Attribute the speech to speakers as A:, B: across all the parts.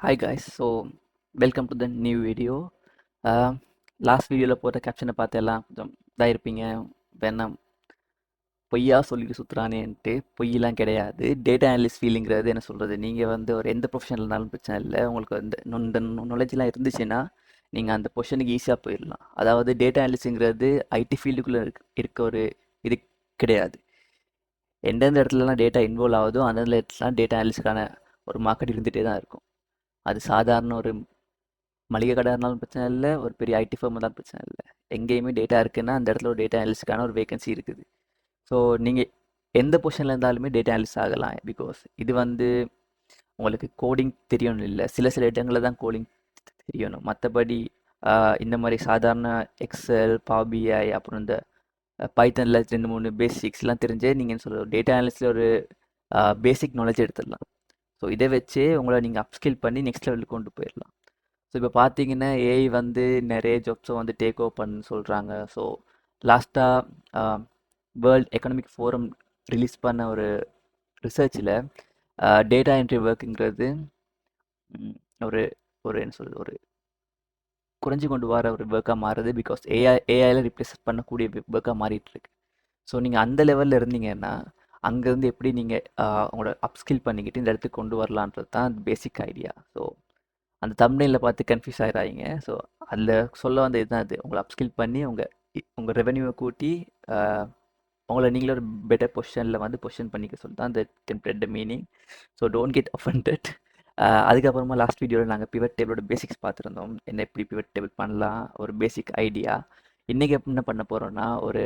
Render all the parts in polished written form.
A: Hi guys, so welcome to the new video. Last வீடியோவில் போட்ட கேப்ஷனை பார்த்து எல்லாம் கொஞ்சம் இதாக இருப்பீங்க. வேணா பொய்யா சொல்லிட்டு சுற்றுறானேன்ட்டு. பொய்யெல்லாம் கிடையாது. டேட்டா அனலிஸ்ட் ஃபீலிங்கிறது என்ன சொல்கிறது, நீங்கள் வந்து ஒரு எந்த ப்ரொஃபஷனில் இருந்தாலும் பிரச்சனை இல்லை. உங்களுக்கு வந்து இந்த நாலேஜ்லாம் இருந்துச்சுன்னா நீங்கள் அந்த பொசிஷனுக்கு ஈஸியாக போயிடலாம். அதாவது டேட்டா அனலிஸ்ட்ங்கிறது ஐடி ஃபீல்டுக்குள்ளே இருக்க ஒரு இது கிடையாது. எந்தெந்த இடத்துலலாம் டேட்டா இன்வால்வ் ஆகுதோ அந்தந்த இடத்துலலாம் டேட்டா அனலிஸ்ட்கான ஒரு மார்க்கெட் இருந்துகிட்டே தான் இருக்கும். அது சாதாரண ஒரு மளிகை கடை இருந்தாலும் பிரச்சனை இல்லை, ஒரு பெரிய ஐடி ஃபர்ம் இருந்தாலும் பிரச்சனை இல்லை. எங்கேயுமே டேட்டா இருக்குன்னா அந்த இடத்துல ஒரு டேட்டா அனலிஸ்ட்கான ஒரு வேகன்சி இருக்குது. ஸோ நீங்கள் எந்த பொசிஷனில் இருந்தாலுமே டேட்டா அனலிஸ்ட் ஆகலாம். பிகாஸ் இது வந்து உங்களுக்கு கோடிங் தெரியணும் இல்லை, சில சில இடங்களில் தான் கோடிங் தெரியணும். மற்றபடி இந்த மாதிரி சாதாரண எக்ஸல், பாபிஐ, அப்புறம் இந்த பைத்தனில் 2 3 பேசிக்ஸ்லாம் தெரிஞ்சே நீங்கள் சொல்கிற டேட்டா அனலிஸ்டில் ஒரு பேசிக் நாலேஜ் எடுத்துடலாம். ஸோ இதை வச்சே உங்களை நீங்கள் அப்ஸ்கில் பண்ணி நெக்ஸ்ட் லெவலுக்கு கொண்டு போயிடலாம். ஸோ இப்போ பார்த்தீங்கன்னா ஏஐ வந்து நிறைய ஜாப்ஸை வந்து டேக் ஓவர் பண்ணு சொல்கிறாங்க. ஸோ லாஸ்ட்டாக வேர்ல்ட் எக்கனாமிக் ஃபோரம் ரிலீஸ் பண்ண ஒரு ரிசர்ச்சில் டேட்டா என்ட்ரி ஒர்க்குங்கிறது ஒரு ஒரு என்ன சொல்கிறது, ஒரு குறைஞ்சி கொண்டு வர ஒரு ஒர்க்காக மாறுது. பிகாஸ் ஏஐயில் ரிப்ளேஸ் பண்ணக்கூடிய ஒர்க்காக மாறிட்டு இருக்கு. ஸோ நீங்கள் அந்த லெவலில் இருந்தீங்கன்னா அங்கேருந்து எப்படி நீங்கள் உங்களோட அப்ஸ்கில் பண்ணிக்கிட்டு இந்த இடத்துக்கு கொண்டு வரலான்றது தான் பேசிக் ஐடியா. ஸோ அந்த தம்ப்நெயிலில் பார்த்து கன்ஃபியூஸ் ஆகிடாதீங்க. ஸோ அதில் சொல்ல வந்த இதுதான் இது. உங்களை அப்ஸ்கில் பண்ணி உங்கள் ரெவென்யூவை கூட்டி உங்களை நீங்களே ஒரு பெட்டர் பொசிஷனில் வந்து பொசிஷன் பண்ணிக்க சொல்லி தான் அந்த template meaning. So don't get offended. அதுக்கப்புறமா லாஸ்ட் வீடியோவில் நாங்கள் பிவட் டேபிளோட பேசிக்ஸ் பார்த்துருந்தோம். என்ன எப்படி பிவட் டேபிள் பண்ணலாம், ஒரு பேசிக் ஐடியா. இன்றைக்கி என்ன பண்ண போகிறோன்னா, ஒரு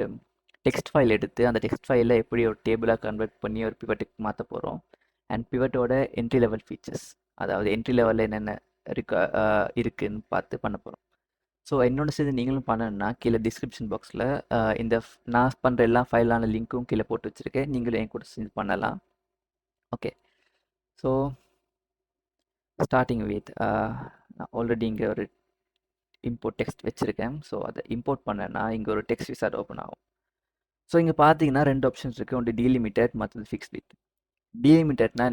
A: டெக்ஸ்ட் ஃபைல் எடுத்து அந்த டெக்ஸ்ட் ஃபைலில் எப்படி ஒரு டேபிளாக கன்வெர்ட் பண்ணி ஒரு பிவட்டுக்கு மாற்ற போகிறோம். அண்ட் பிவட்டோட என்ட்ரி லெவல் ஃபீச்சர்ஸ், அதாவது என்ட்ரி லெவலில் என்னென்ன இருக்குன்னு பார்த்து பண்ண போகிறோம். ஸோ என்னோட சேர்ந்து நீங்களும் பண்ணணும்னா கீழே டிஸ்கிரிப்ஷன் பாக்ஸில் இந்த நான் பண்ணுற எல்லா ஃபைலான லிங்க்கும் கீழே போட்டு வச்சுருக்கேன். நீங்களும் என் கூட சேர்ந்து பண்ணலாம். ஓகே, ஸோ ஸ்டார்டிங் வித் நான் ஆல்ரெடி இங்கே ஒரு இம்போர்ட் டெக்ஸ்ட் வச்சுருக்கேன். ஸோ அதை இம்போர்ட் பண்ணேன்னா இங்கே ஒரு டெக்ஸ்ட் விசார்ட் ஓப்பன் ஆகும். ஸோ இங்கே பார்த்தீங்கன்னா 2 ஆப்ஷன்ஸ் இருக்குது. ஒன்று டீலிமிட்டட், மற்றது ஃபிக்ஸ் வித். டீலிமிட்டட்னா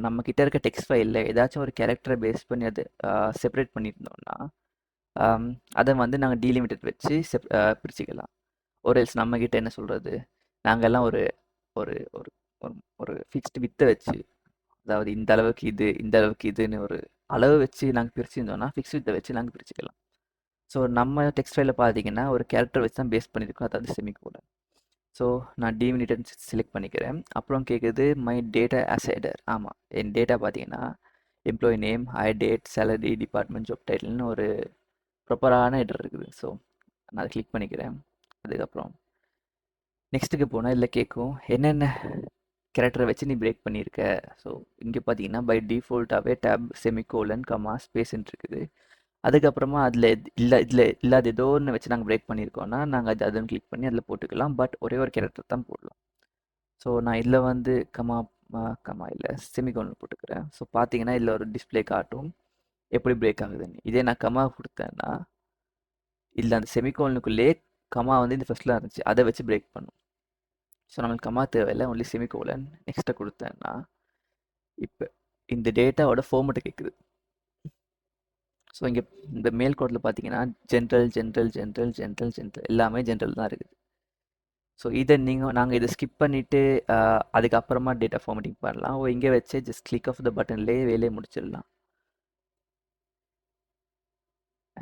A: நம்ம கிட்ட இருக்க டெக்ஸ்ட் ஃபைலில் ஏதாச்சும் ஒரு கேரக்டரை பேஸ் பண்ணி அதை செப்பரேட் பண்ணியிருந்தோம்னா அதை வந்து நாங்கள் டீலிமிட்டட் வச்சு பிரிச்சுக்கலாம். ஒரு எல்ஸ் நம்மக்கிட்ட என்ன சொல்கிறது, நாங்கள்லாம் ஒரு ஒரு ஒரு ஒரு ஃபிக்ஸ்டு வித்தை வச்சு, அதாவது இந்த அளவுக்கு இது இந்த அளவுக்கு இதுன்னு ஒரு அளவு வச்சு நாங்கள் பிரிச்சுருந்தோம்னா ஃபிக்ஸ்ட் வித்தை வச்சு நாங்கள் பிரிச்சுக்கலாம். ஸோ நம்ம டெக்ஸ்ட் ஃபைலில் பார்த்தீங்கன்னா ஒரு கேரக்டர் வச்சு தான் பேஸ் பண்ணியிருக்கோம், அதாவது செமிகோலன். ஸோ நான் டீலிமிட்டட் செலக்ட் பண்ணிக்கிறேன். அப்புறம் கேட்குது மை டேட்டா அசைடர். ஆமாம், என் டேட்டா பார்த்தீங்கன்னா employee name, hire date, salary, department, job டைட்டில்னு ஒரு ப்ராப்பரான ஹெடர் இருக்குது. ஸோ நான் அதை கிளிக் பண்ணிக்கிறேன். அதுக்கப்புறம் நெக்ஸ்ட்டுக்கு போனால் இதில் கேட்கும் என்னென்ன கேரக்டரை வச்சு நீ பிரேக் பண்ணியிருக்க. ஸோ இங்கே பார்த்தீங்கன்னா பை டிஃபால்ட்டாகவே டேப், செமிகோலன், கமா, ஸ்பேஸ்ன்னு இருக்குது. அதுக்கப்புறமா அதில் இதில் இல்லாத ஏதோ ஒன்று வச்சு நாங்கள் பிரேக் பண்ணியிருக்கோன்னா நாங்கள் அதுன்னு கிளிக் பண்ணி அதில் போட்டுக்கலாம். பட் ஒரே ஒரு கேரக்டர் தான் போடலாம். ஸோ நான் இதில் வந்து கமா இல்லை செமிகோலன் போட்டுக்கிறேன். ஸோ பார்த்தீங்கன்னா இதில் ஒரு டிஸ்பிளே காட்டும் எப்படி பிரேக் ஆகுதுன்னு. இதே நான் கமா கொடுத்தேன்னா இல்லை அந்த செமிகோலனுக்குள்ளே கமா வந்து இந்த ஃபஸ்ட்டில் இருந்துச்சு, அதை வச்சு பிரேக் பண்ணும். ஸோ நம்மளுக்கு கமா தேவையில்லை, ஒன்லி செமிகோலன். நெக்ஸ்ட்டை கொடுத்தேன்னா இப்போ இந்த டேட்டாவோட ஃபார்மெட்டை கேட்குது. ஸோ இங்கே இந்த மேல் கோட்டில் பார்த்தீங்கன்னா general general general general general எல்லாமே ஜென்ரல் தான் இருக்குது. ஸோ இதை நாங்கள் இதை ஸ்கிப் பண்ணிவிட்டு அதுக்கப்புறமா டேட்டா ஃபார்மேட்டிங் பண்ணலாம். இங்கே வச்சு ஜஸ்ட் கிளிக் ஆஃப் த பட்டன்லேயே வேலையை முடிச்சிடலாம்.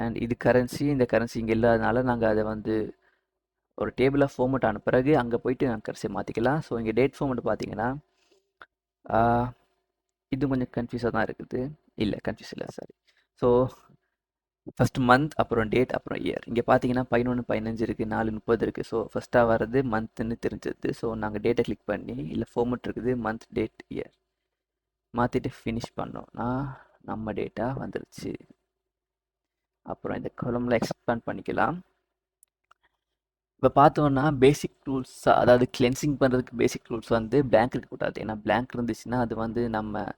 A: அண்ட் இது கரன்சி, இந்த கரன்சி இங்கே இல்லாதனால நாங்கள் அதை வந்து ஒரு டேபிளாக ஃபார்மேட் ஆன பிறகு அங்கே போயிட்டு நாங்கள் கரன்சியை மாற்றிக்கலாம். ஸோ இங்கே டேட் ஃபார்மேட் பார்த்தீங்கன்னா இது கொஞ்சம் கன்ஃபியூஸாக தான் இருக்குது. இல்லை கன்ஃபியூஸ் இல்லை, சாரி. ஸோ ஃபஸ்ட்டு மந்த், அப்புறம் டேட், அப்புறம் இயர். இங்கே பார்த்தீங்கன்னா 11 15 இருக்குது, 4 30 இருக்குது. ஸோ ஃபஸ்ட்டாக வர்றது மந்த்துன்னு தெரிஞ்சது. ஸோ நாங்கள் டேட்டை கிளிக் பண்ணி இல்லை ஃபார்மேட் இருக்குது மந்த், டேட், இயர் மாற்றிட்டு ஃபினிஷ் பண்ணோம்னா நம்ம டேட்டா வந்துருச்சு. அப்புறம் இந்த காலமில் எக்ஸ்பேண்ட் பண்ணிக்கலாம். இப்போ பார்த்தோன்னா பேசிக் டூல்ஸ், அதாவது கிளென்சிங் பண்ணுறதுக்கு பேசிக் டூல்ஸ் வந்து பிளாங்க் இருக்கக்கூடாது. ஏன்னா பிளாங்க் இருந்துச்சுன்னா அது வந்து நம்ம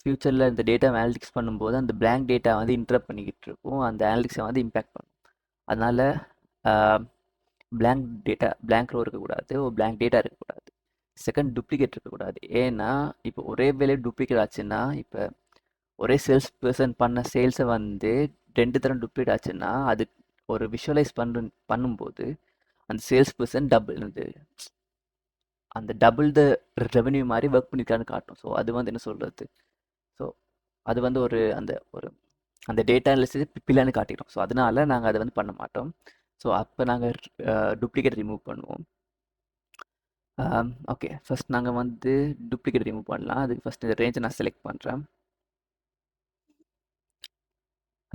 A: ஃப்யூச்சரில் இந்த டேட்டா அனாலிட்டிக்ஸ் பண்ணும்போது அந்த பிளாங்க் டேட்டா வந்து இன்டரப்ட் பண்ணிக்கிட்டு இருக்கும், அந்த அனாலிட்டிக்ஸை வந்து இம்பேக்ட் பண்ணும். அதனால் பிளாங்க் டேட்டா, பிளாங்க் ரோ இருக்கக்கூடாது, ஒரு பிளாங்க் டேட்டா இருக்கக்கூடாது. செகண்ட், டூப்ளிகேட் இருக்கக்கூடாது. ஏன்னா இப்போ ஒரே வேலையை டூப்ளிகேட் ஆச்சுன்னா இப்போ ஒரே சேல்ஸ் பர்சன் பண்ண சேல்ஸை வந்து 2 தரம் டூப்ளிகேட் ஆச்சுன்னா அது ஒரு விஷுவலைஸ் பண்ணும்போது அந்த சேல்ஸ் பர்சன் அந்த டபுள் த ரெவென்யூ மாதிரி ஒர்க் பண்ணியிருக்கான்னு காட்டும். ஸோ அது வந்து என்ன சொல்கிறது, ஸோ அது வந்து அந்த டேட்டா அனாலிசிஸ் பிள்ளைன்னு காட்டிடும். ஸோ அதனால நாங்கள் அதை வந்து பண்ண மாட்டோம். ஸோ அப்போ நாங்கள் டூப்ளிகேட் ரிமூவ் பண்ணுவோம். ஓகே, ஃபர்ஸ்ட் நாங்கள் வந்து டூப்ளிகேட் ரிமூவ் பண்ணலாம். அதுக்கு ஃபர்ஸ்ட் இந்த ரேஞ்சை நான் செலக்ட் பண்ணுறேன்.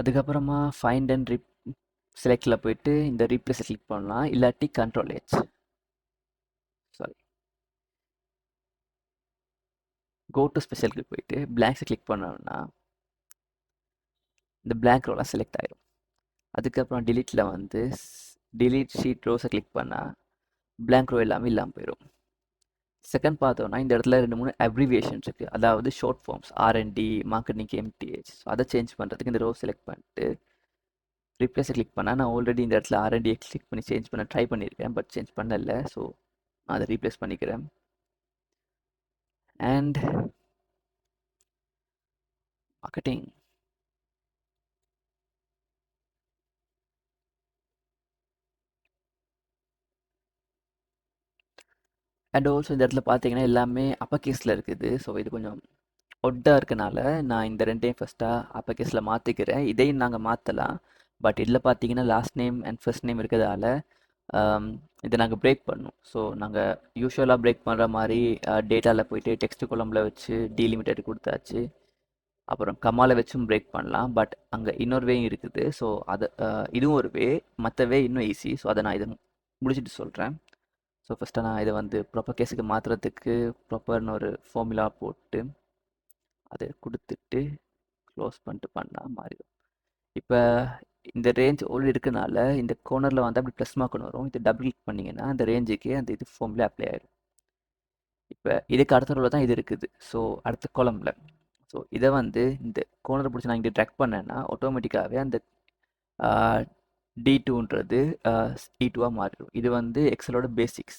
A: அதுக்கப்புறமா ஃபைண்ட் அண்ட் செலக்டில் போயிட்டு இந்த ரீப்ளேஸை கிளிக் பண்ணலாம், இல்லாட்டி Ctrl+H. சாரி, கோ டு ஸ்பெஷலுக்கு போயிட்டு பிளாங்க்ஸை கிளிக் பண்ணோம்னா இந்த பிளாங்க் ரோலாம் செலக்ட் ஆயிடும். அதுக்கப்புறம் டிலீட்டில் வந்து டிலீட் ஷீட் ரோஸை கிளிக் பண்ணால் பிளாங்க் ரோ எல்லாமே இல்லாமல் போயிடும். செகண்ட் பார்த்தோம்னா இந்த இடத்துல 2-3 அப்ரிவியேஷன்ஸ் இருக்குது, அதாவது short forms R and D, marketing, MTH. So அதை சேஞ்ச் பண்ணுறதுக்கு இந்த ரோ செலக்ட் பண்ணிட்டு ரீப்ளேஸை கிளிக் பண்ணால் நான் ஆல்ரெடி இந்த இடத்துல ஆர்என்டியை கிளிக் பண்ணி சேஞ்ச் பண்ண ட்ரை பண்ணியிருக்கேன், பட் சேஞ்ச் பண்ணலை. ஸோ நான் அதை ரீப்ளேஸ் பண்ணிக்கிறேன். அண்ட் மார்க்கெட்டிங், அண்ட் ஆல்சோ இந்த இடத்துல பார்த்தீங்கன்னா எல்லாமே அப்பர் கேஸில் இருக்குது. ஸோ இது கொஞ்சம் ஒட்டாக இருக்கனால நான் இந்த ரெண்டையும் ஃபஸ்ட்டாக அப்பர் கேஸில் மாற்றிக்கிறேன். இதையும் நாங்கள் மாற்றலாம், பட் இதில் பார்த்தீங்கன்னா last name and first name இருக்கிறதால இதை நாங்கள் பிரேக் பண்ணோம். ஸோ நாங்கள் யூஸ்வலாக பிரேக் பண்ணுற மாதிரி டேட்டாவில் போயிட்டு டெக்ஸ்ட் கொலம்பில் வச்சு டீலிமிட்டட் கொடுத்தாச்சு. அப்புறம் கமால வச்சும் பிரேக் பண்ணலாம், பட் அங்கே இன்னொரு வேயும் இருக்குது. ஸோ அது இதுவும் ஒரு வே, மற்ற வே இன்னும் ஈஸி. ஸோ அதை நான் இதை முடிச்சுட்டு சொல்கிறேன். ஸோ ஃபஸ்ட்டு நான் இதை வந்து ப்ராப்பர் கேஸுக்கு மாற்றுறதுக்கு ப்ராப்பர்னு ஒரு ஃபார்முலா போட்டு அதை கொடுத்துட்டு க்ளோஸ் பண்ணிட்டு பண்ணால் மாறிடும். இப்போ இந்த ரேஞ்ச் ஆல்ரெடி இருக்கனால இந்த கோர்னரில் வந்து அப்படி ப்ளஸ் மார்க்னு வரும். இது டபுள் கிளிக் பண்ணிங்கன்னா அந்த ரேஞ்சுக்கு அந்த இது ஃபார்முலா அப்ளை ஆகிடும். இப்போ இதுக்கு அடுத்த ரோவில் தான் இது இருக்குது. ஸோ அடுத்த காலமில் ஸோ இதை வந்து இந்த கோர்னரை பிடிச்சி நான் இங்கே ட்ராக் பண்ணேன்னா ஆட்டோமேட்டிக்காகவே அந்த D2ன்றது E2ஆக மாறிடும். இது வந்து எக்ஸலோட பேசிக்ஸ்.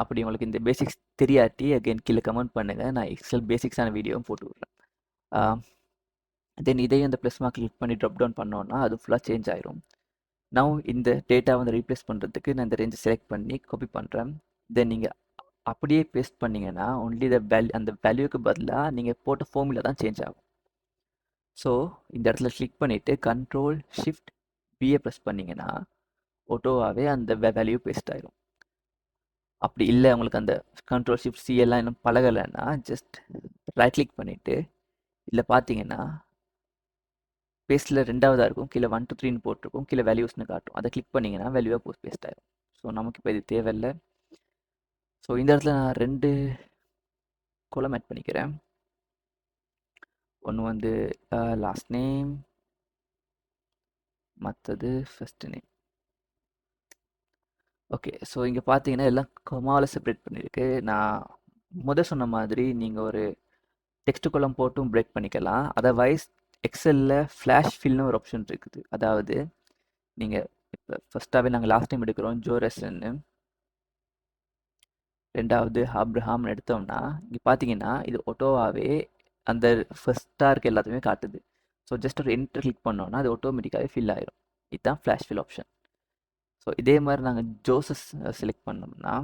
A: அப்படி உங்களுக்கு இந்த பேசிக்ஸ் தெரியாட்டி அகைன் கீழே கமெண்ட் பண்ணுங்கள், நான் எக்ஸல் பேசிக்ஸான வீடியோவும் போட்டு விட்றேன். தென் இதையும் இந்த ப்ளஸ் மார்க் கிளிக் பண்ணி ட்ராப் டவுன் பண்ணோன்னா அது ஃபுல்லாக சேஞ்ச் ஆயிரும். நான் இந்த டேட்டா வந்து ரீப்ளேஸ் பண்ணுறதுக்கு நான் இந்த ரேஞ்சை செலக்ட் பண்ணி காப்பி பண்ணுறேன். தென் நீங்கள் அப்படியே பேஸ்ட் பண்ணிங்கன்னா ஒன்லி அந்த வேல்யூக்கு பதிலாக நீங்கள் போட்ட ஃபார்முலா தான் சேஞ்ச் ஆகும். ஸோ இந்த இடத்துல கிளிக் பண்ணிவிட்டு Ctrl+Shift+B ப்ரெஸ் பண்ணிங்கன்னா ஆட்டோவாகவே அந்த வேல்யூ பேஸ்ட் ஆயிரும். அப்படி இல்லை உங்களுக்கு அந்த Ctrl+Shift+C எல்லாம் இன்னும் பழகலைன்னா ஜஸ்ட் ரைட் கிளிக் பண்ணிவிட்டு இதில் பார்த்தீங்கன்னா பேஸ்ட்டில் 2வதாக இருக்கும், கீழே 1 to 3ன்னு போட்டிருக்கும், கீழே வேல்யூஸ்னு காட்டும். அதை கிளிக் பண்ணிங்கன்னா வேல்யூவாக போஸ்ட் பேஸ்ட் ஆயிரும். ஸோ நமக்கு இப்போ இது தேவையில்லை. ஸோ இந்த இடத்துல நான் 2 கோலம் ஆட் பண்ணிக்கிறேன். ஒன்று வந்து லாஸ்ட் நேம், மற்றது ஃபர்ஸ்ட் நேம். ஓகே, ஸோ இங்கே பார்த்தீங்கன்னா எல்லாம் கொமாவில் செப்பரேட் பண்ணியிருக்கு. நான் சொன்ன மாதிரி நீங்கள் ஒரு டெக்ஸ்ட் கோலம் போட்டும் பிரேக் பண்ணிக்கலாம். அதர்வைஸ் எக்ஸலில் ஃப்ளாஷ் ஃபில்னு ஒரு ஆப்ஷன் இருக்குது. அதாவது நீங்கள் இப்போ ஃபஸ்ட்டாகவே நாங்கள் லாஸ்ட் டைம் எடுக்கிறோம் ஜோரஸ்ன்னு, 2வது ஆப்ரஹாம்னு எடுத்தோம்னா இங்கே பார்த்தீங்கன்னா இது ஆட்டோவாகவே அந்த ஃபஸ்ட்டாக இருக்க எல்லாத்தையுமே காட்டுது. ஸோ ஜஸ்ட் ஒரு என்டர் கிளிக் பண்ணோன்னா அது ஆட்டோமேட்டிக்காகவே ஃபில் ஆயிரும். இதுதான் ஃப்ளாஷ் ஃபில் ஆப்ஷன். ஸோ இதே மாதிரி நாங்கள் ஜோசஸ் செலக்ட் பண்ணோம்னா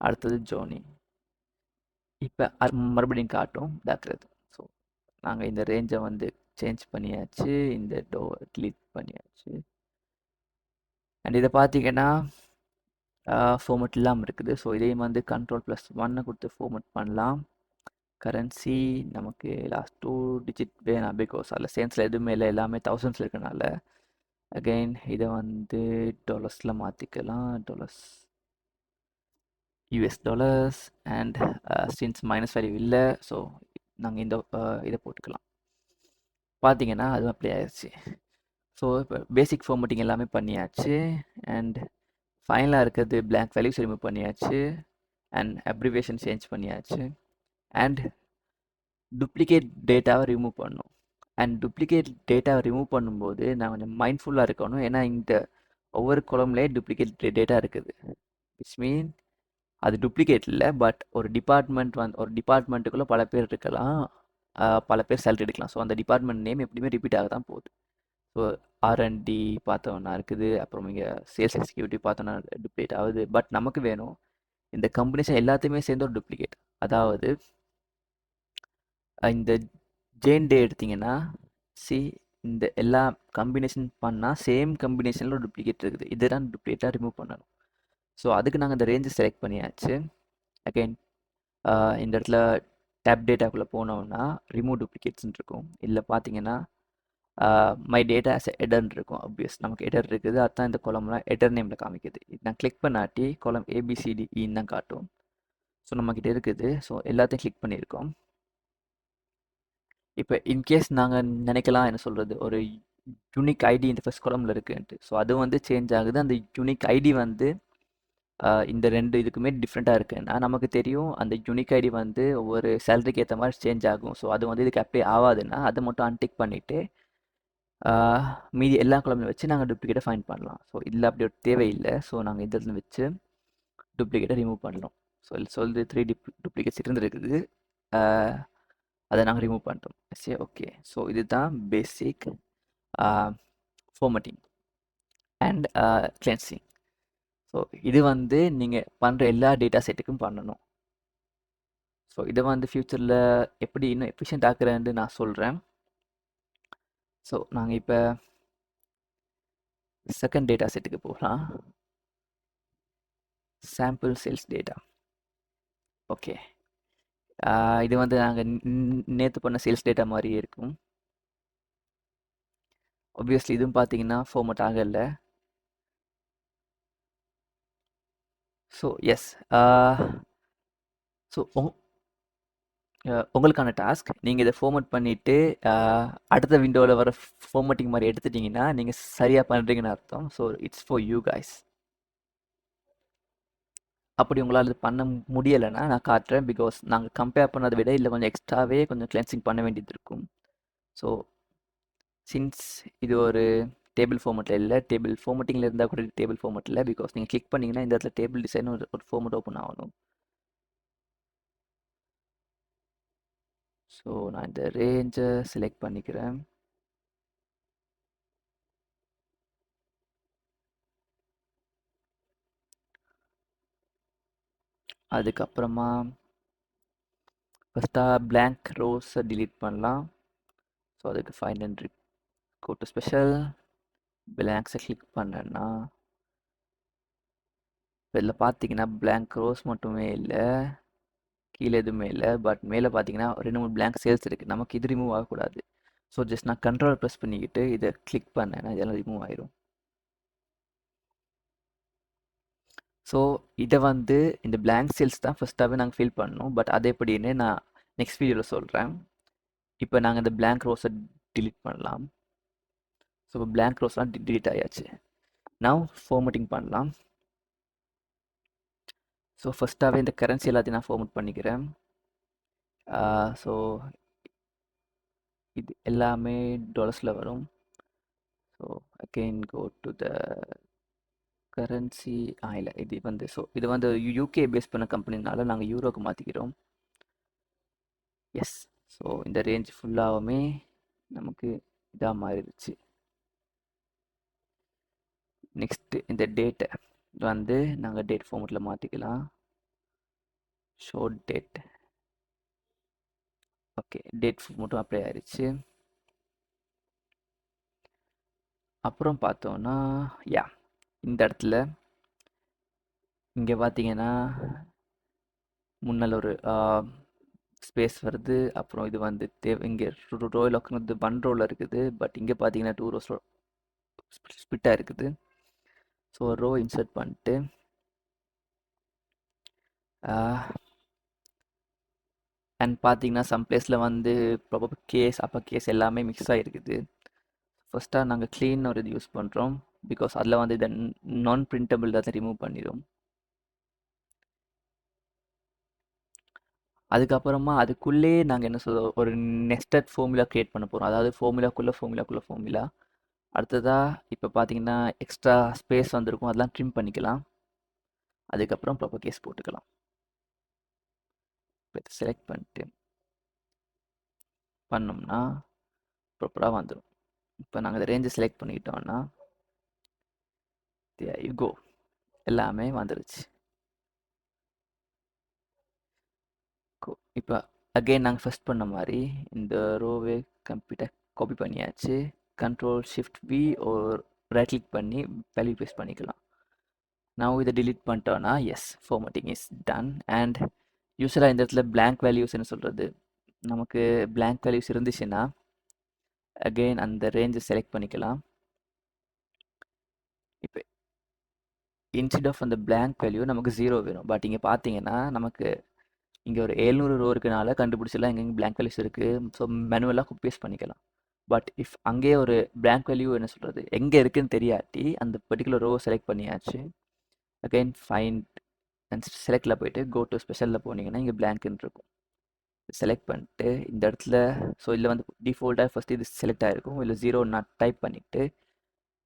A: அடுத்தது ஜோனி. இப்போ மறுபடியும் காட்டும் டாக்டர். ஸோ நாங்கள் இந்த ரேஞ்சை வந்து சேஞ்ச் பண்ணியாச்சு, இந்த கிளிக் பண்ணியாச்சு. அண்ட் இதை பார்த்தீங்கன்னா ஃபார்மெட் இல்லாமல் இருக்குது. ஸோ இதையும் வந்து Ctrl+1 கொடுத்து ஃபார்மெட் பண்ணலாம். கரன்சி நமக்கு லாஸ்ட் 2 டிஜிட் வேணாம், பிகாஸ் அதில் சேன்ஸில் எதுவுமே இல்லை, எல்லாமே தௌசண்ட்ஸில் இருக்கனால. அகெயின் இதை வந்து டாலர்ஸில் மாற்றிக்கலாம், dollars, US dollars. And since minus value இல்லை, ஸோ நாங்கள் இந்த இதை போட்டுக்கலாம். பார்த்தீங்கன்னா அதுவும் அப்ளை ஆயிடுச்சு. ஸோ இப்போ பேசிக் ஃபார்மேட்டிங் எல்லாமே பண்ணியாச்சு. அண்ட் ஃபைனலாக இருக்கிறது பிளாங்க் வேல்யூஸ் ரிமூவ் பண்ணியாச்சு, அண்ட் அப்ரிவேஷன் சேஞ்ச் பண்ணியாச்சு, அண்ட் டூப்ளிகேட் டேட்டாவை ரிமூவ் பண்ணணும். அண்ட் டூப்ளிகேட் டேட்டாவை ரிமூவ் பண்ணும்போது நான் கொஞ்சம் மைண்ட்ஃபுல்லாக இருக்கணும், ஏன்னா இந்த ஒவ்வொரு குளம்லேயே டூப்ளிகேட் டேட்டா இருக்குது. விச் மீன் அது டூப்ளிகேட் இல்லை, பட் ஒரு டிபார்ட்மெண்ட்டுக்குள்ளே பல பேர் இருக்கலாம், பல பேர் சேலரி எடுக்கலாம். ஸோ அந்த டிபார்ட்மெண்ட் நேம் எப்படியுமே ரிப்பீட் ஆக தான் போகுது. ஸோ ஆர்என்டி பார்த்தோன்னா இருக்குது, அப்புறம் இங்கே சேல்ஸ் எக்ஸிக்யூட்டிவ் பார்த்தோன்னா டூப்ளிகேட் ஆகுது. பட் நமக்கு வேணும் இந்த கம்பெனிஷன் எல்லாத்தையுமே சேர்ந்து ஒரு டூப்ளிகேட். அதாவது இந்த ஜேன் டே எடுத்தீங்கன்னா, சி இந்த எல்லா கம்பினேஷன் பண்ணால் சேம் கம்பினேஷனில் ஒரு டூப்ளிகேட் இருக்குது. இதுதான் டூப்ளிகேட்டாக ரிமூவ் பண்ணணும். ஸோ அதுக்கு நாங்கள் இந்த ரேஞ்சு செலக்ட் பண்ணியாச்சு. அகைன் இந்த இடத்துல டேப் டேட்டாக்குள்ளே போனோம்னா ரிமூவ் டூப்ளிகேட்ஸ்ன்னு இருக்கும். இல்லை பார்த்தீங்கன்னா மை டேட்டா ஆஸ் எடர்ன்னு இருக்கும். ஆப்வியஸ் நமக்கு எடர் இருக்குது, அதுதான் இந்த கொலம்லாம் எடர் நேமில் காமிக்குது. இது நான் கிளிக் பண்ணாட்டி கொலம் ஏபிசிடிஇன்னு தான் காட்டும். ஸோ நம்மக்கிட்ட இருக்குது. ஸோ எல்லாத்தையும் கிளிக் பண்ணியிருக்கோம். இப்போ இன்கேஸ் நாங்கள் நினைக்கலாம் என்ன சொல்கிறது, ஒரு யூனிக் ஐடி இந்த ஃபர்ஸ்ட் கொலமில் இருக்குன்ட்டு. ஸோ அது வந்து சேஞ்ச் ஆகுது. அந்த யூனிக் ஐடி வந்து இந்த ரெண்டு இதுக்குமே டிஃப்ரெண்ட்டாக இருக்குன்னா நமக்கு தெரியும் அந்த யூனிக் ஐடி வந்து ஒவ்வொரு சேலரிக்கு ஏற்ற மாதிரி சேஞ்ச் ஆகும். ஸோ அது வந்து இதுக்கு அப்ளை ஆகாதுன்னா அதை மட்டும் அன்டிக் பண்ணிவிட்டு மீதி எல்லா கொலமையும் வச்சு நாங்கள் டூப்ளிகேட்டை ஃபைண்ட் பண்ணலாம். ஸோ இதில் அப்படி ஒரு தேவையில்லை. ஸோ நாங்கள் இதில் வச்சு டூப்ளிகேட்டை ரிமூவ் பண்ணலாம். ஸோ சொல்லுது 3 டூப்ளிகேட்ஸ் இருந்துருக்குது, அதை நாங்கள் ரிமூவ் பண்ணிட்டோம். சரி, ஓகே. ஸோ இதுதான் பேசிக் ஃபார்மட்டிங் அண்ட் கிளென்சிங். ஸோ இது வந்து நீங்கள் பண்ணுற எல்லா டேட்டா செட்டுக்கும் பண்ணணும். ஸோ இதை வந்து ஃப்யூச்சரில் எப்படி இன்னும் எஃபிஷியன்ட் ஆக்குறேன்னு நான் சொல்கிறேன். ஸோ நாங்கள் இப்போ செகண்ட் டேட்டா செட்டுக்கு போகலாம். Sample sales data. ஓகே, இது வந்து நாங்கள் நேற்று பண்ண சேல்ஸ் டேட்டா மாதிரியே இருக்கும். ஆப்வியஸ்லி இதுவும் பார்த்தீங்கன்னா ஃபார்மட் ஆகலை. ஸோ எஸ், ஸோ உங்களுக்கான டாஸ்க், நீங்கள் இதை ஃபார்மட் பண்ணிவிட்டு அடுத்த விண்டோவில் வர ஃபார்மட்டிங் மாதிரி எடுத்துட்டிங்கன்னா நீங்கள் சரியாக பண்ணுறீங்கன்னு அர்த்தம். So it's for you guys. அப்படி உங்களால் இது பண்ண முடியலைன்னா நான் காட்டுறேன். பிகாஸ் நாங்கள் கம்பேர் பண்ணதை விட இல்லை கொஞ்சம் எக்ஸ்ட்ராவே கொஞ்சம் கிளென்சிங் பண்ண வேண்டியது இருக்கும். ஸோ சின்ஸ் இது ஒரு டேபிள் ஃபார்மெட்டில் இல்லை, டேபிள் ஃபார்மெட்டிங்கில் இருந்தால் கூட டேபிள் ஃபார்மெட் இல்லை. பிகாஸ் நீங்கள் கிளிக் பண்ணிங்கன்னா இந்த இடத்துல டேபிள் டிசைன் ஒரு ஃபார்மெட் ஓப்பன் ஆகணும். ஸோ நான் இந்த ரேஞ்சை செலக்ட் பண்ணிக்கிறேன். அதுக்கப்புறமா ஃபஸ்ட்டாக blank ரோஸை delete பண்ணலாம். ஸோ அதுக்கு find and go to special blanks-ஐ கிளிக் பண்ணேன்னா இதில் பார்த்தீங்கன்னா blank ரோஸ் மட்டுமே இல்லை, கீழே எதுவுமே இல்லை. பட் மேலே பார்த்தீங்கன்னா 2-3 blank சேல்ஸ் இருக்குது. நமக்கு இது ரிமூவ் ஆகக்கூடாது. ஸோ ஜஸ்ட் நான் கண்ட்ரோல் ப்ரெஸ் பண்ணிக்கிட்டு இதை கிளிக் பண்ணேன்னா இதெல்லாம் ரிமூவ் ஆயிரும். ஸோ இதை வந்து இந்த blank சேல்ஸ் தான் ஃபஸ்ட்டாகவே நாங்கள் ஃபில் பண்ணணும். பட் அது எப்படின்னு நான் நெக்ஸ்ட் வீடியோவில் சொல்கிறேன். இப்போ நாங்கள் இந்த blank ரோஸை delete பண்ணலாம். ஸோ இப்போ blank ரோஸ்லாம் delete ஆயாச்சு. நான் ஃபார்மட்டிங் பண்ணலாம். ஸோ ஃபஸ்ட்டாகவே இந்த கரன்சி எல்லாத்தையும் நான் ஃபார்மட் பண்ணிக்கிறேன். ஸோ இது எல்லாமே டாலர்ஸில் வரும். So again go to the currency. இல்லை, இது வந்து இது வந்து யூகே பேஸ் பண்ண கம்பெனினால நாங்கள் யூரோக்கு மாற்றிக்கிறோம். எஸ். ஸோ இந்த ரேஞ்ச் ஃபுல்லாகவுமே நமக்கு இதாக மாறிடுச்சு. நெக்ஸ்ட்டு இந்த டேட்டை வந்து நாங்கள் டேட் ஃபார்மெட்டில் மாற்றிக்கலாம். Show date. ஓகே, டேட் மட்டும் அப்ளை ஆயிடுச்சு. அப்புறம் பார்த்தோன்னா யா இந்த இடத்துல இங்கே பார்த்தீங்கன்னா முன்னால் ஒரு ஸ்பேஸ் வருது. அப்புறம் இது வந்து இங்கே ரோயில் உட்காந்து 1 ரோவில் இருக்குது. பட் இங்கே பார்த்தீங்கன்னா 2 ரோஸ் ஸ்பிட்டாக இருக்குது. ஸோ ரோ இன்சர்ட் பண்ணிட்டு அண்ட் பார்த்தீங்கன்னா சம் பிளேஸில் வந்து ப்ராபபிள் கேஸ் அப்போ கேஸ் எல்லாமே மிக்ஸ் ஆகிருக்குது. ஃபஸ்ட்டாக நாங்கள் க்ளீன் ஒரு இது யூஸ் பண்ணுறோம். பிகாஸ் அதில் வந்து இதை நான் பிரிண்டபிள் அதை ரிமூவ் பண்ணிடும். அதுக்கப்புறமா அதுக்குள்ளே நாங்கள் என்ன சொல்கிறோம், ஒரு நெஸ்டட் ஃபார்முலா க்ரியேட் பண்ண போகிறோம். அதாவது ஃபார்முலா. அடுத்ததாக இப்போ பார்த்தீங்கன்னா எக்ஸ்ட்ரா ஸ்பேஸ் வந்திருக்கும், அதெல்லாம் ட்ரிம் பண்ணிக்கலாம். அதுக்கப்புறம் ப்ராப்பர் கேஸ் போட்டுக்கலாம். இப்போ இதை செலக்ட் பண்ணிட்டு பண்ணோம்னா ப்ராப்பராக வந்துடும். இப்போ நாங்கள் இந்த ரேஞ்சை செலக்ட் பண்ணிக்கிட்டோம்னா கோ எல்லாமே வந்துருச்சு. இப்போ அகெயின் நாங்கள் ஃபர்ஸ்ட் பண்ண மாதிரி இந்த ரோவே கம்ப்யூட்டர் காப்பி பண்ணியாச்சு. கண்ட்ரோல் ஷிஃப்ட் வி ஒரு ரைட் கிளிக் பண்ணி வேல்யூ பேஸ்ட் பண்ணிக்கலாம். நான் இதை delete பண்ணிட்டோன்னா yes formatting is done. And யூஸ்வலாக இந்த இடத்துல blank வேல்யூஸ்ன்னு சொல்கிறது, நமக்கு blank வேல்யூஸ் இருந்துச்சுன்னா அகெயின் அந்த ரேஞ்சை செலக்ட் பண்ணிக்கலாம். இப்போ இன்ஸ்டெட் ஆஃப் அந்த blank வேல்யூ நமக்கு 0 வேணும். பட் இங்கே பார்த்தீங்கன்னா நமக்கு இங்கே ஒரு 700 ரோ இருக்கனால கண்டுபிடிச்சலாம் எங்கெங்கே blank வேல்யூஸ் இருக்குது. ஸோ மேனுவலாக பேஸ்ட் பண்ணிக்கலாம். பட் இஃப் அங்கேயே ஒரு blank வேல்யூ என்ன சொல்கிறது எங்கே இருக்குன்னு தெரியாட்டி அந்த பர்டிகுலர் ரோவை செலக்ட் பண்ணியாச்சு. அகெயின் ஃபைண்ட் அண்ட் செலக்டில் போயிட்டு கோ டு ஸ்பெஷலில் போனீங்கன்னா இங்கே blank-ன்னு இருக்கும். செலக்ட் பண்ணிட்டு இந்த இடத்துல ஸோ இதில் வந்து டிஃபால்ட்டாக ஃபஸ்ட்டு இது செலக்ட் ஆகிருக்கும். இல்லை 0 நான் டைப் பண்ணிவிட்டு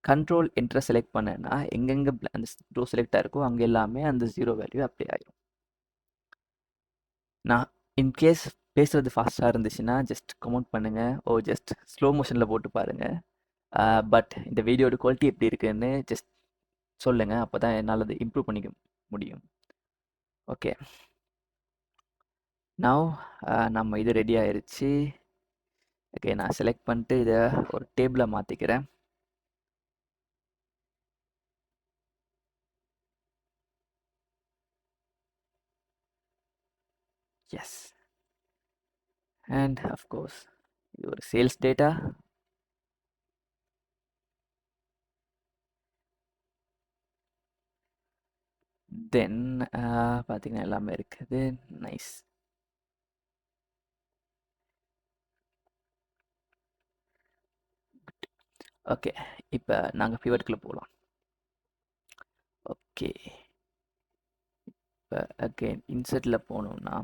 A: கண்ட்ரோல் என்ட்ரை செலக்ட் பண்ணேன்னா எங்கெங்கே அந்த ரோ செலக்ட் ஆகிருக்கோ அங்கே எல்லாமே அந்த 0 வேல்யூ அப்ளை ஆகிடும். நான் இன்கேஸ் பேசுகிறது ஃபாஸ்ட்டாக இருந்துச்சுன்னா ஜஸ்ட் கமெண்ட் பண்ணுங்கள். ஜஸ்ட் ஸ்லோ மோஷனில் போட்டு பாருங்கள். பட் இந்த வீடியோட குவாலிட்டி எப்படி இருக்குன்னு ஜஸ்ட் சொல்லுங்கள். அப்போ தான் என்னால் அதை இம்ப்ரூவ் பண்ணிக்க முடியும். ஓகே, நவ் நம்ம இது ரெடி ஆயிருச்சு. ஓகே, நான் செலக்ட் பண்ணிட்டு இதை ஒரு டேபிளாக மாற்றிக்கிறேன். எஸ், அண்ட் அஃப்கோர்ஸ் இது ஒரு சேல்ஸ் டேட்டா. தென் பார்த்தீங்கன்னா எல்லாமே இருக்குது. நைஸ். ஓகே, இப்போ நாங்கள் பிவட்குள்ளே போகலாம். ஓகே, இப்போ அகெயின் இன்சர்ட்டில் போனோம்னா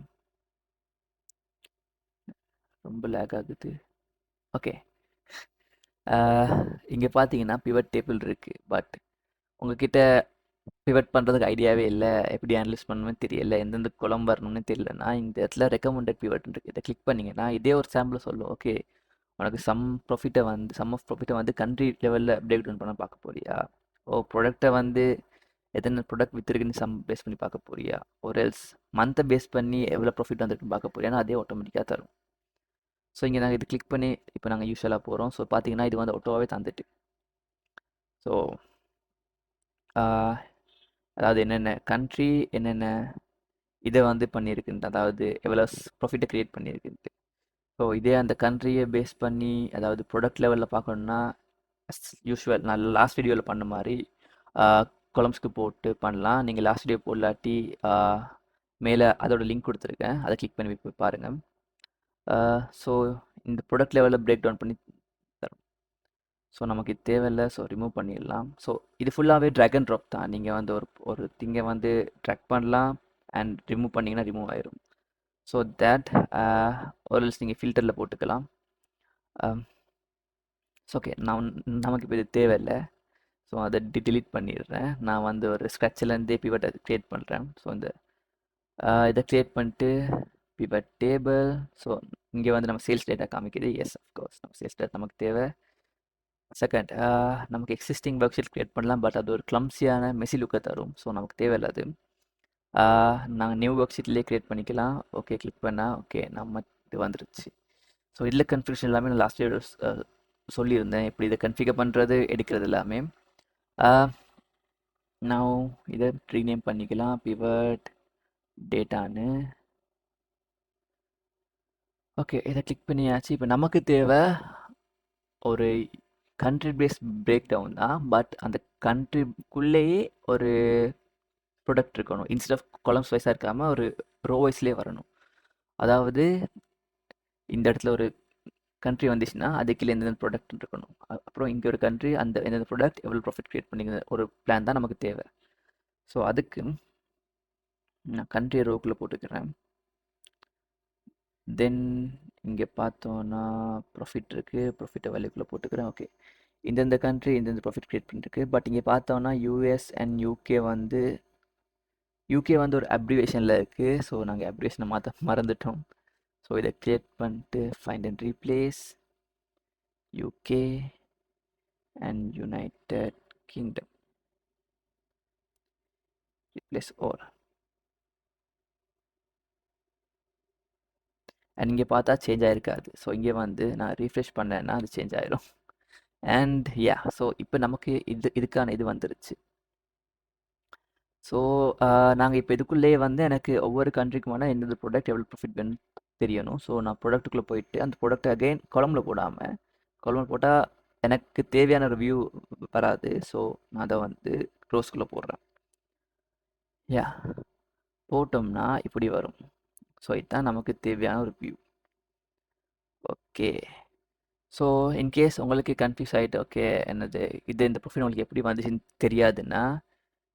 A: ரொம்ப லேக் ஆகுது. ஓகே, இங்கே பார்த்தீங்கன்னா பிவட் டேபிள் இருக்குது. பட் உங்ககிட்ட பிவட் பண்ணுறதுக்கு ஐடியாவே இல்லை, எப்படி அனலைஸ் பண்ணணும்னு தெரியல, எந்தெந்த குளம் வரணும்னு தெரியலன்னா இந்த இடத்துல ரெக்கமெண்டட் பிவட் இருக்குது. இதை கிளிக் பண்ணிங்கன்னா இதே ஒரு சாம்பிள் சொல்லும். ஓகே, உனக்கு சம் ஆஃப் ப்ராஃபிட்டை வந்து கண்ட்ரி லெவலில் பிரேக் டவுன் பண்ண பார்க்க போறியா? ப்ராடக்டை வந்து எத்தனை ப்ராடக்ட் விற்றுருக்குன்னு சம் பேஸ் பண்ணி பார்க்க போறியா? ஒரு எல்ஸ் மந்த்தை பேஸ் பண்ணி எவ்வளோ ப்ராஃபிட் வந்துருக்குன்னு பார்க்க போறியான்னு அதே ஆட்டோமேட்டிக்காக தரும். ஸோ இங்கே நாங்கள் இது கிளிக் பண்ணி இப்போ நாங்கள் யூஸ்வலாக போகிறோம். ஸோ பார்த்தீங்கன்னா இது வந்து ஆட்டோவாகவே தந்துட்டு. ஸோ அதாவது என்னென்ன கண்ட்ரி என்னென்ன இதை வந்து பண்ணியிருக்குன்ட்டு, அதாவது எவ்வளோ ப்ராஃபிட்டை க்ரியேட் பண்ணியிருக்குன்ட்டு. ஸோ இதே அந்த கண்ட்ரியை பேஸ் பண்ணி அதாவது ப்ராடக்ட் லெவலில் பார்க்கணுன்னா யூஸ்வல் நான் லாஸ்ட் வீடியோவில் பண்ண மாதிரி கொலம்ஸ்க்கு போட்டு பண்ணலாம். நீங்கள் லாஸ்ட் வீடியோ போடலாட்டி மேலே அதோட லிங்க் கொடுத்துருக்கேன், அதை கிளிக் பண்ணி போய் பாருங்கள். ஸோ இந்த ப்ராடக்ட் லெவலில் பிரேக் டவுன் பண்ணி தரும். ஸோ நமக்கு இது தேவையில்லை, ஸோ ரிமூவ் பண்ணிடலாம். ஸோ இது ஃபுல்லாகவே ட்ராக் அண்ட் ட்ராப் தான். நீங்கள் வந்து ஒரு திங்கை வந்து ட்ராக் பண்ணலாம் அண்ட் ரிமூவ் பண்ணிங்கன்னா ரிமூவ் ஆயிரும். ஸோ தேட் ஒரு நீங்கள் ஃபில்டரில் போட்டுக்கலாம். ஓகே, நமக்கு இப்போ இது தேவையில்லை. ஸோ அதை டிலீட் பண்ணிடுறேன். நான் வந்து ஒரு ஸ்க்ராட்சிலேருந்தே பிவட்டை க்ரியேட் பண்ணுறேன். ஸோ இந்த இதை க்ரியேட் பண்ணிட்டு பிவட் டேபிள். ஸோ இங்கே வந்து நம்ம சேல்ஸ் டேட்டா காமிக்குது. எஸ், அஃப்கோர்ஸ் நம்ம சேல்ஸ் டேட்டா நமக்கு தேவை. செகண்ட், நமக்கு எக்ஸிஸ்டிங் ஒர்க் ஷீட் க்ரியேட் பண்ணலாம். பட் அது ஒரு கிளம்ஸியான மெஸி லுக்கை தரும். ஸோ நமக்கு தேவையில்லாது. நாங்கள் நியூ ஒர்க் ஷீட்லேயே க்ரியேட் பண்ணிக்கலாம். ஓகே, கிளிக் பண்ணால் ஓகே நம்ம இது வந்துருச்சு. ஸோ இதில் கன்ஃபிகரேஷன் எல்லாமே நான் லாஸ்ட் வீடியோ சொல்லியிருந்தேன், எப்படி இதை கன்ஃபிகர் பண்ணுறது எடுக்கிறது எல்லாமே. நான் இதை ரீநேம் பண்ணிக்கலாம் பிவட் டேட்டான்னு. ஓகே, இதை கிளிக் பண்ணியாச்சு. இப்போ நமக்கு தேவை ஒரு கண்ட்ரி பேஸ்ட் பிரேக் டவுன் தான். பட் அந்த கண்ட்ரிக்குள்ளேயே ஒரு ப்ராடக்ட் இருக்கணும். இன்ஸ்டெட் ஆஃப் காலம்ஸ் வைஸாக இருக்காமல் ஒரு ரோ வைஸ்லேயே வரணும். அதாவது இந்த இடத்துல ஒரு கண்ட்ரி வந்துச்சுன்னா அதுக்குள்ள எந்தெந்த ப்ராடக்ட் இருக்கணும். அப்புறம் இங்கே ஒரு கண்ட்ரி அந்த எந்தெந்த ப்ராடக்ட் எவ்வளோ ப்ராஃபிட் க்ரியேட் பண்ணிக்கிற ஒரு பிளான் தான் நமக்கு தேவை. ஸோ அதுக்கு நான் கண்ட்ரி ரோக்குள்ளே போட்டுக்கிறேன். தென் இங்கே பார்த்தோன்னா ப்ராஃபிட் இருக்குது, ப்ராஃபிட்டை வேல்யூக்குள்ளே போட்டுக்கிறேன். ஓகே, இந்தந்த கண்ட்ரி இந்தந்த ப்ராஃபிட் க்ரியேட் பண்ணிருக்கு. பட் இங்கே பார்த்தோன்னா யூஎஸ் அண்ட் யூகே வந்து யூகே வந்து ஒரு அப்ரிவேஷனில் இருக்குது. ஸோ நாங்கள் அப்ரிவேஷனை மாற்ற மறந்துட்டோம். ஸோ இதை கிரியேட் பண்ணிட்டு find and replace UK and United Kingdom, replace or. And இங்கே பார்த்தா சேஞ்ச் ஆகிருக்காது. ஸோ இங்கே வந்து நான் ரீஃப்ரெஷ் பண்ணேன்னா அது சேஞ்ச் ஆயிரும். அண்ட் யா, ஸோ இப்போ நமக்கு இதுக்கான இது வந்துருச்சு. ஸோ நாங்கள் இப்போ இதுக்குள்ளேயே வந்து எனக்கு ஒவ்வொரு கண்ட்ரிக்குமான எந்தெந்த ப்ராடக்ட் எவ்வளோ ப்ராஃபிட் வேணும் தெரியணும். ஸோ நான் ப்ராடக்ட்டுக்குள்ளே போயிட்டு அந்த ப்ராடக்ட் அகைன் கொலமில் போடாமல், கொலமில் போட்டால் எனக்கு தேவையான ஒரு வியூ வராது. ஸோ நான் அதை வந்து ரோஸ்குள்ளே போடுறேன். யா, போட்டோம்னா இப்படி வரும். ஸோ இதுதான் நமக்கு தேவையான ஒரு வியூ. ஓகே, ஸோ இன்கேஸ் உங்களுக்கு கன்ஃபியூஸ் ஆகிட்டு ஓகே என்னது இந்த ப்ரொஃபைல் உங்களுக்கு எப்படி வந்துச்சுன்னு தெரியாதுன்னா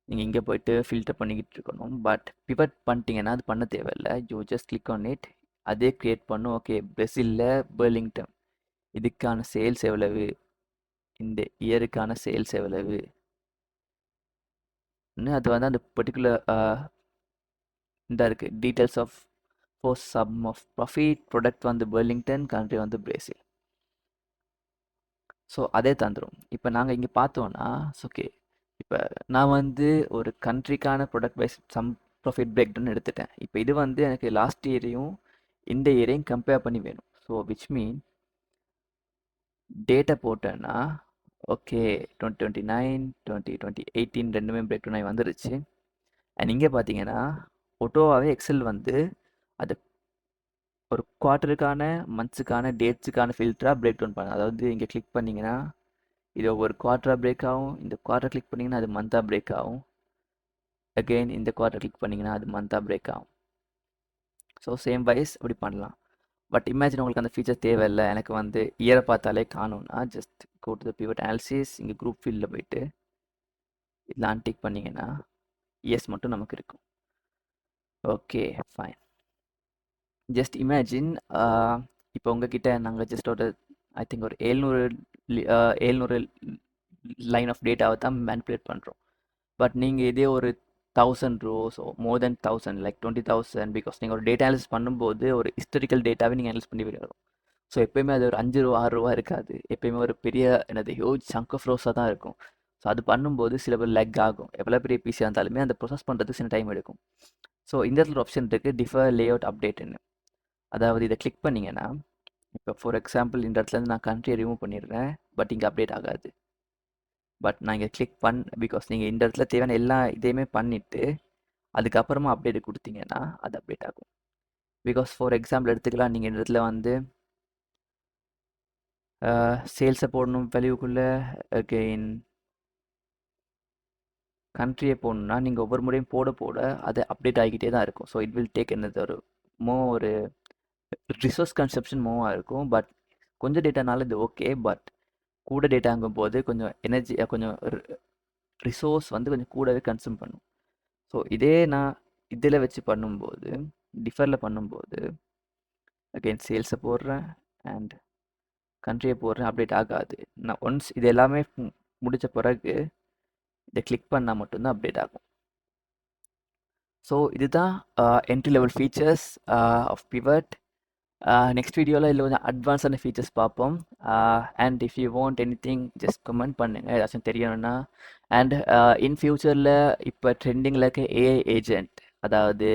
A: நீங்கள் இங்கே போயிட்டு ஃபில்டர் பண்ணிக்கிட்டு இருக்கணும். பட் பிவட் பண்ணிட்டீங்கன்னா அது பண்ண தேவையில்லை. You just click on it, அதே க்ரியேட் பண்ணும். ஓகே, பிரேசிலில் பெர்லிங்டன் இதுக்கான சேல்ஸ் எவ்வளவு, இந்த இயருக்கான சேல்ஸ் எவ்வளவு, அது வந்து அந்த பர்டிகுலர் இந்த இருக்குது details of for sum of profit, product வந்து பெர்லிங்டன், கண்ட்ரி வந்து பிரேசில். ஸோ அதே தந்துடும். இப்போ நாங்கள் இங்கே பார்த்தோன்னா ஓகே, இப்போ நான் வந்து ஒரு கண்ட்ரிக்கான product wise sum profit break down எடுத்துட்டேன். இப்போ இது வந்து எனக்கு லாஸ்ட் இயரையும் இந்த இயரையும் கம்பேர் பண்ணி வேணும். ஸோ விச் மீன் டேட்டா போட்டேன்னா ஓகே 2029 2018 ரெண்டுமே பிரேக் டவுன் ஆகி வந்துருச்சு. அண்ட் இங்கே பார்த்தீங்கன்னா ஒட்டோவாகவே எக்ஸல் வந்து அது ஒரு குவார்ட்டருக்கான மந்த்ஸுக்கான டேட்ஸுக்கான ஃபில்டராக பிரேக் டவுன் பண்ண. அதாவது இங்கே கிளிக் பண்ணிங்கன்னா இது ஒரு குவார்ட்டராக பிரேக் ஆகும், இந்த குவார்ட்டர் கிளிக் பண்ணிங்கன்னா அது மந்த்தாக பிரேக் ஆகும், அகெயின் இந்த குவார்ட்டர் கிளிக் பண்ணிங்கன்னா அது மந்த்தாக பிரேக் ஆகும். ஸோ சேம் வைஸ் அப்படி பண்ணலாம். பட் இமேஜின் உங்களுக்கு அந்த ஃபீச்சர் தேவையில்லை, எனக்கு வந்து இயரை பார்த்தாலே காணும்னா just go to the pivot analysis, இங்கே குரூப் ஃபீல்டில் போயிட்டு இதில் அன்டிக் பண்ணிங்கன்னா இயர்ஸ் மட்டும் நமக்கு இருக்கும். Okay fine. ஜஸ்ட் இமேஜின் இப்போ உங்ககிட்ட நாங்கள் ஜஸ்ட் ஒரு ஐ திங்க் ஒரு 700 லைன் ஆஃப் டேட்டாவை தான் மேனிப்புலேட் பண்ணுறோம். பட் நீங்கள் இதே ஒரு 1000 rows more then 1000 like 20,000, because நீங்கள் ஒரு டேட்டா அனாலிசிஸ் பண்ணும்போது ஒரு ஹிஸ்டாரிக்கல் டேட்டாவே நீங்கள் அனலைஸ் பண்ணி வரும். ஸோ எப்போயுமே அது ஒரு 5 ரூபா 6 ரூபா இருக்காது. எப்போயுமே ஒரு பெரிய என்னது ஹியூஜ் சங்க் ஆஃப் ரோஸாக தான் இருக்கும். ஸோ அது பண்ணும்போது சில பேர் லெக் ஆகும். எவ்வளோ பெரிய பிசியாக இருந்தாலுமே அந்த ப்ரொசஸ் பண்ணுறதுக்கு சில டைம் எடுக்கும். ஸோ இந்த இடத்துல ஒரு ஆப்ஷன் இருக்குது, டிஃபர் லேஅவுட் அப்டேட்டுன்னு. அதாவது இதை கிளிக் பண்ணிங்கன்னா இப்போ ஃபார் எக்ஸாம்பிள் இந்த இடத்துலேருந்து நான் கண்ட்ரியை ரிமூவ் பண்ணிடுறேன், பட் இங்கே அப்டேட் ஆகாது. பட் நான் இங்கே கிளிக் பிகாஸ் நீங்கள் இந்த இடத்துல தேவையான எல்லா இதையுமே பண்ணிவிட்டு அதுக்கப்புறமா அப்டேட் கொடுத்தீங்கன்னா அது அப்டேட் ஆகும். பிகாஸ் ஃபார் எக்ஸாம்பிள் எடுத்துக்கலாம், நீங்கள் இந்த இடத்துல வந்து சேல்ஸை போடணும் வேல்யூக்குள்ளே, அகெயின் கண்ட்ரியை போடணுன்னா நீங்கள் ஒவ்வொரு முறையும் போட போட அது அப்டேட் ஆகிக்கிட்டே தான் இருக்கும். ஸோ இட் வில் டேக் என்னது ஒரு ரிசோர்ஸ் கன்சப்ஷன் மூவாக இருக்கும். பட் கொஞ்சம் டேட்டானால இது ஓகே, பட் கூட டேட்டாங்கும் போது கொஞ்சம் எனர்ஜி கொஞ்சம் ரிசோர்ஸ் வந்து கொஞ்சம் கூடவே கன்சியூம் பண்ணும். ஸோ இதே நான் இதில் வச்சு பண்ணும்போது டிஃபரில் பண்ணும்போது அகெயின் சேல்ஸை போடுறேன் அண்ட் கண்ட்ரியை போடுறேன், அப்டேட் ஆகாது. நான் ஒன்ஸ் இது எல்லாமே முடித்த பிறகு இதை கிளிக் பண்ணால் மட்டும்தான் அப்டேட் ஆகும். ஸோ இதுதான் entry level features of pivot. Next வீடியோவில் இதில் கொஞ்சம் அட்வான்ஸான ஃபீச்சர்ஸ் பார்ப்போம். And if you want anything just comment பண்ணுங்கள் ஏதாச்சும் தெரியணும்னா. அண்ட் இன் ஃபியூச்சரில் இப்போ ட்ரெண்டிங்கில் இருக்க ஏஐ ஏஜென்ட், அதாவது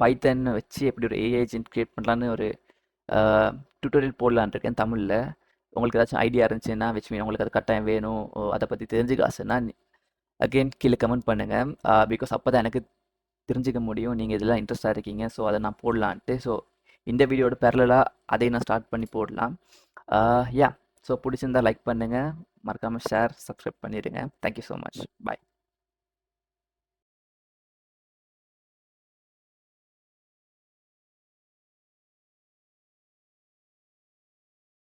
A: பைத்தன் வச்சு எப்படி ஒரு ஏஐ ஏஜென்ட் க்ரியேட் பண்ணலான்னு ஒரு டியூட்டோரியல் போடலான் இருக்கேன் தமிழில். உங்களுக்கு ஏதாச்சும் ஐடியா இருந்துச்சுன்னா விச் மீன் உங்களுக்கு அது கட்டாயம் வேணும், அதை பற்றி தெரிஞ்சுக்க ஆசைன்னா அகெயின் கீழே கமெண்ட் பண்ணுங்கள். பிகாஸ் அப்போ தான் எனக்கு தெரிஞ்சுக்க முடியும் நீங்கள் இதெல்லாம் இன்ட்ரெஸ்டாக இருக்கீங்க. ஸோ அதை நான் போடலான்ட்டு. ஸோ இந்த வீடியோட பேரலாக அதை நான் ஸ்டார்ட் பண்ணி போடலாம். யா, ஸோ பிடிச்சிருந்தா லைக் பண்ணுங்கள், மறக்காமல் ஷேர் சப்ஸ்கிரைப் பண்ணிடுங்க. தேங்க்யூ ஸோ மச், பாய்.